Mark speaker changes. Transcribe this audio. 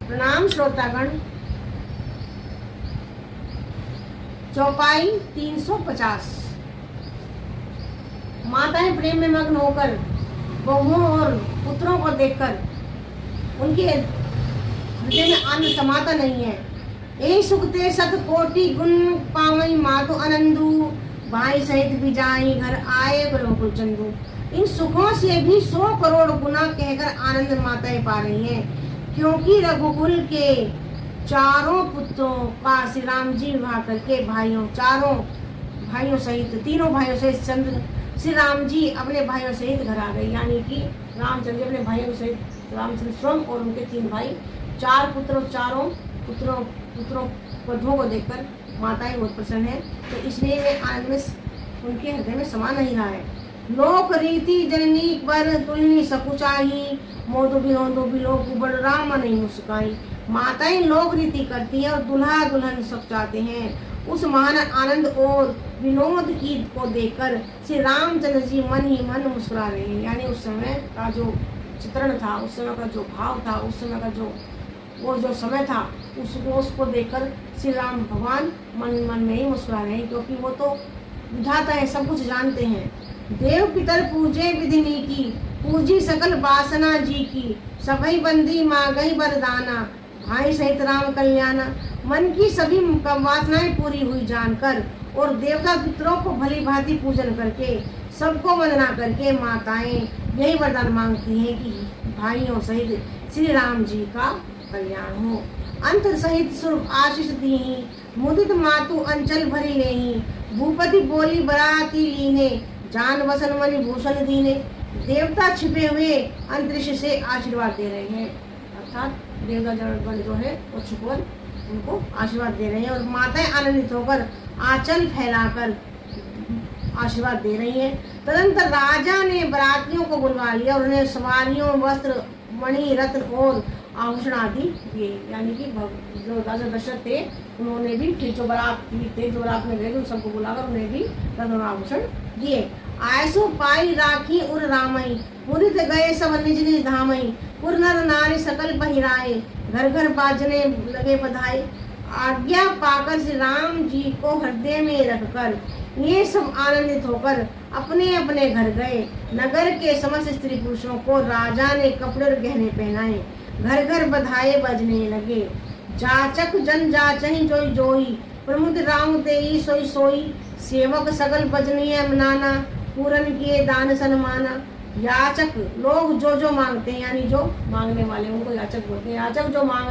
Speaker 1: प्रणाम श्रोतागण। चौपाई 350। माताएं प्रेम में मग्न होकर बहुओं और पुत्रों को देखकर उनके हृदय में आनंद समाता नहीं है। ए सुखते सत कोटि गुण पावई मातु आनंदु, भाई सहित भी जाई घर आए गोकुल चंदू। इन सुखों से भी 100 करोड़ गुना कहकर आनंद माताएं पा रही हैं, क्योंकि रघुकुल के चारों पुत्रों का श्री राम जी विवाह करके चारों भाइयों सहित, तीनों भाइयों सहित चंद्र श्री राम जी अपने भाइयों सहित घर आ गए। यानी कि रामचंद्र जी अपने भाइयों सहित, रामचंद्र स्वयं और उनके 3 भाई, 4 पुत्रों, चारों पुत्रों वधुओं को देखकर माताएं बहुत प्रसन्न है। तो इसलिए वे आनंद में उनके हृदय में समा नहीं रहा है। लोक रीति जननी पर तुलनी सकुचाही, मोदो बिलो कुबड़ राम नहीं मुस्काई। माताएं लोक रीति करती हैं और दुल्हा दुल्हन सब चाहते हैं। उस महान आनंद और विनोद की को देखकर श्री रामचंद्र जी मन ही मन मुस्कुरा रहे हैं। यानी उस समय का जो चित्रण था, उस समय का जो भाव था, उस समय का जो समय था, उसको देखकर श्री राम भगवान मन मन में ही मुस्कुरा रहे हैं, क्योंकि वो तो विधाता है, सब कुछ जानते हैं। देव पितर पूजे विधिनी की, पूजी सकल वासना जी की। सभई बंदी मांगई वरदाना, भाई सहित राम कल्याणा। मन की सभी वासनाएं पूरी हुई जानकर और देवता पितरों को भली भांति पूजन करके, सबको वंदना करके माताएं यही वरदान मांगती हैं कि भाइयों सहित श्री राम जी का कल्याण हो। अंतर सहित स्वरूप आशीष दीही, मुदित मातु अंचल भरी लेही। भूपति बोली बराती लीने, जान वसन मणि भूषण दीने। देवता छिपे हुए अंतरिक्ष से आशीर्वाद दे रहे हैं, अर्थात देवता जन जो है वो छुपकर उनको आशीर्वाद दे रहे हैं, और माताएं आनंदित होकर आंचल फैलाकर आशीर्वाद दे रही हैं। तदंतर राजा ने बरातियों को बुलवा लिया और उन्हें सवारियों, वस्त्र, मणि, रत्न और आभूषण आदि दिए। यानी कि जो राजा दशरथ थे उन्होंने भी फिर जो बारात में गए उन सबको बुलाकर उन्हें भी रत्न और आभूषण दिए। आयसु पाई राखी उर रामई, मुदित गए सब निज निज धामई। पुर नर नारी सकल पहिराए, घर घर बाजने लगे बधाई। आज्ञा पाकर श्री राम जी को हृदय में रखकर ये सब आनंदित होकर अपने अपने घर गए। नगर के समस्त स्त्री पुरुषों को राजा ने कपड़े और गहने पहनाए, घर घर बधाए बजने लगे। जाचक जन जाचहि जोई जोई, प्रमुख राम देई सोई सोई। सेवक सकल बजनीय मनाना, पूरन किए दान सन्माना। याचक लोग जो मांगते हैं, यानी जो मांगने वाले उनको याचक बोलते हैं। याचक जो मांग